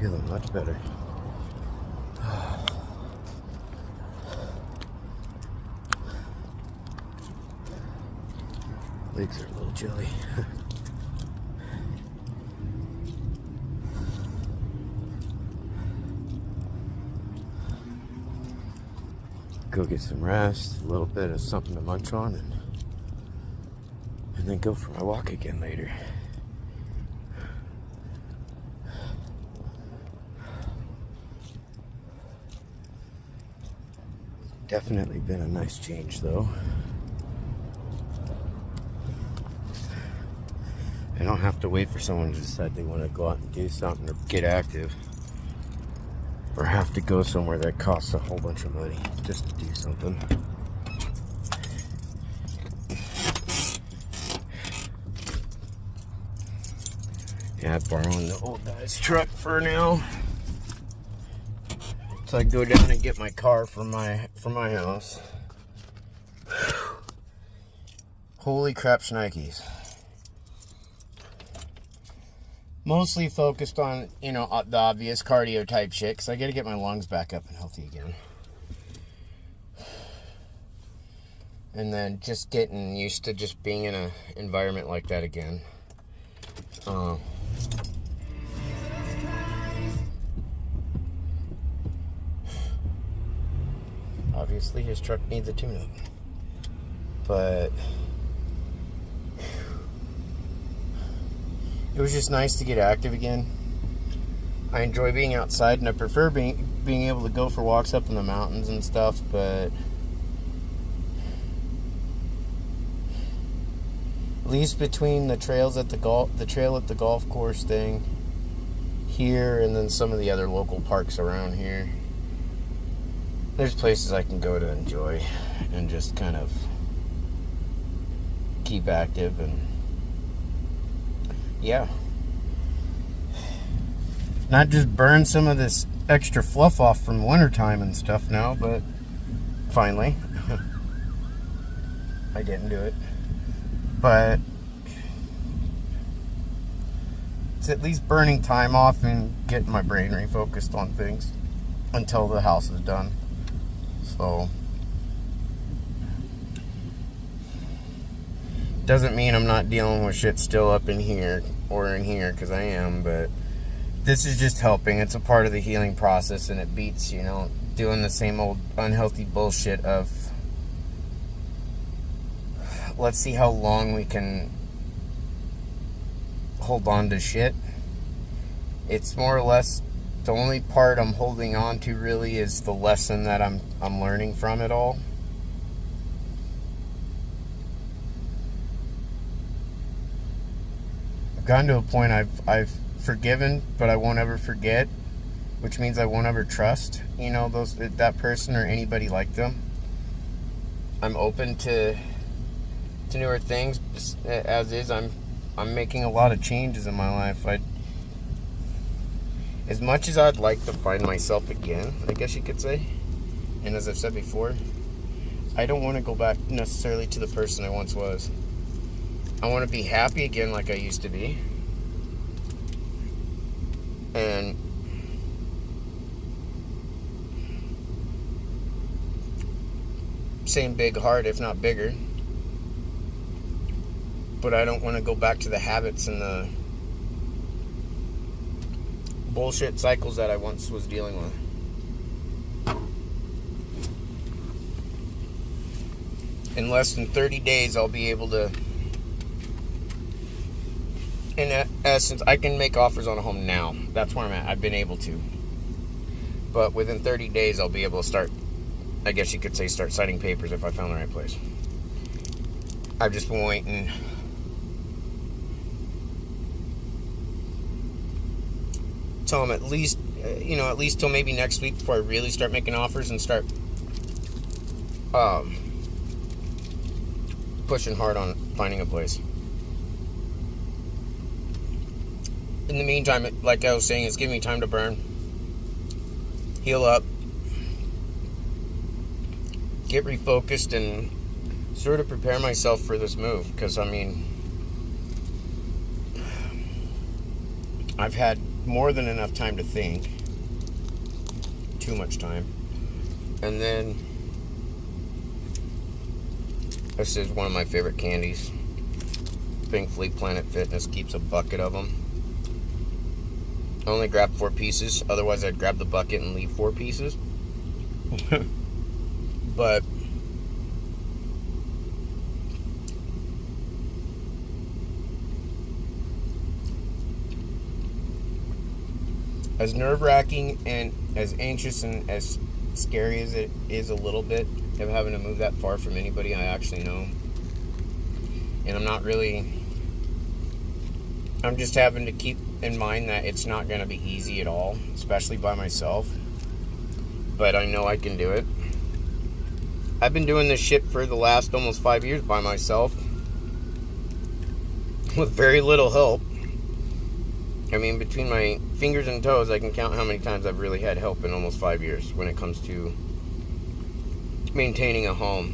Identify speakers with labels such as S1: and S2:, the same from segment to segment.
S1: Feeling much better. Legs are a little chilly. Go get some rest, a little bit of something to munch on, and then go for my walk again later. Definitely been a nice change though. I don't have to wait for someone to decide they want to go out and do something or get active, or have to go somewhere that costs a whole bunch of money just to do something. Yeah, I'm borrowing the old guy's truck for now, so I go down and get my car from my house. Holy crap, shnikes. Mostly focused on, you know, the obvious cardio type shit, because I got to get my lungs back up and healthy again. And then just getting used to just being in an environment like that again. Obviously, his truck needs a tune-up. But it was just nice to get active again. I enjoy being outside, and I prefer being able to go for walks up in the mountains and stuff, but at least between the trails at the trail at the golf course thing here, and then some of the other local parks around here, there's places I can go to enjoy and just kind of keep active. And yeah, not just burn some of this extra fluff off from wintertime and stuff now, but finally I didn't do it, but it's at least burning time off and getting my brain refocused on things until the house is done. So doesn't mean I'm not dealing with shit still up in here or in here, because I am, but this is just helping. It's a part of the healing process, and it beats, you know, doing the same old unhealthy bullshit of let's see how long we can hold on to shit. It's more or less the only part I'm holding on to really is the lesson that I'm learning from it all. I've gotten to a point I've forgiven, but I won't ever forget, which means I won't ever trust, you know, that person or anybody like them. I'm open to newer things, just as is. I'm making a lot of changes in my life. As much as I'd like to find myself again, I guess you could say, and as I've said before, I don't want to go back necessarily to the person I once was. I want to be happy again like I used to be. And same big heart, if not bigger. But I don't want to go back to the habits and the bullshit cycles that I once was dealing with. In less than 30 days, I'll be able to, in essence, I can make offers on a home now. That's where I'm at. I've been able to. But within 30 days, I'll be able to start, I guess you could say, start signing papers if I found the right place. I've just been waiting. Tell them at least till maybe next week before I really start making offers and start pushing hard on finding a place. In the meantime, like I was saying, it's giving me time to burn, heal up, get refocused, and sort of prepare myself for this move. Because, I mean, I've had more than enough time to think. Too much time. And then this is one of my favorite candies. Thankfully, Planet Fitness keeps a bucket of them. I only grabbed 4 pieces. Otherwise, I'd grab the bucket and leave 4 pieces. But as nerve-wracking and as anxious and as scary as it is a little bit of having to move that far from anybody I actually know, and I'm just having to keep in mind that it's not going to be easy at all, especially by myself, but I know I can do it. I've been doing this shit for the last almost 5 years by myself with very little help. I mean, between my fingers and toes, I can count how many times I've really had help in almost 5 years when it comes to maintaining a home,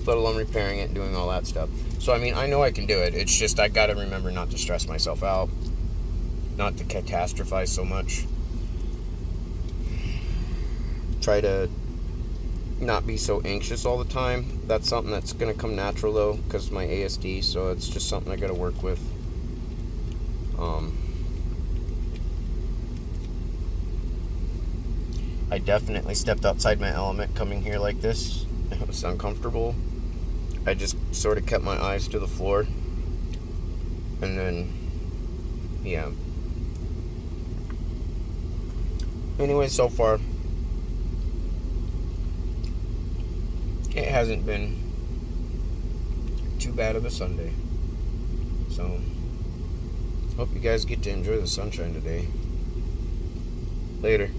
S1: let alone repairing it and doing all that stuff. So, I mean, I know I can do it. It's just I got to remember not to stress myself out, not to catastrophize so much. Try to not be so anxious all the time. That's something that's going to come natural, though, because of my ASD, so it's just something I got to work with. I definitely stepped outside my element coming here like this. It was uncomfortable. I just sort of kept my eyes to the floor. And then, yeah. Anyway, so far, it hasn't been too bad of a Sunday. So, hope you guys get to enjoy the sunshine today. Later.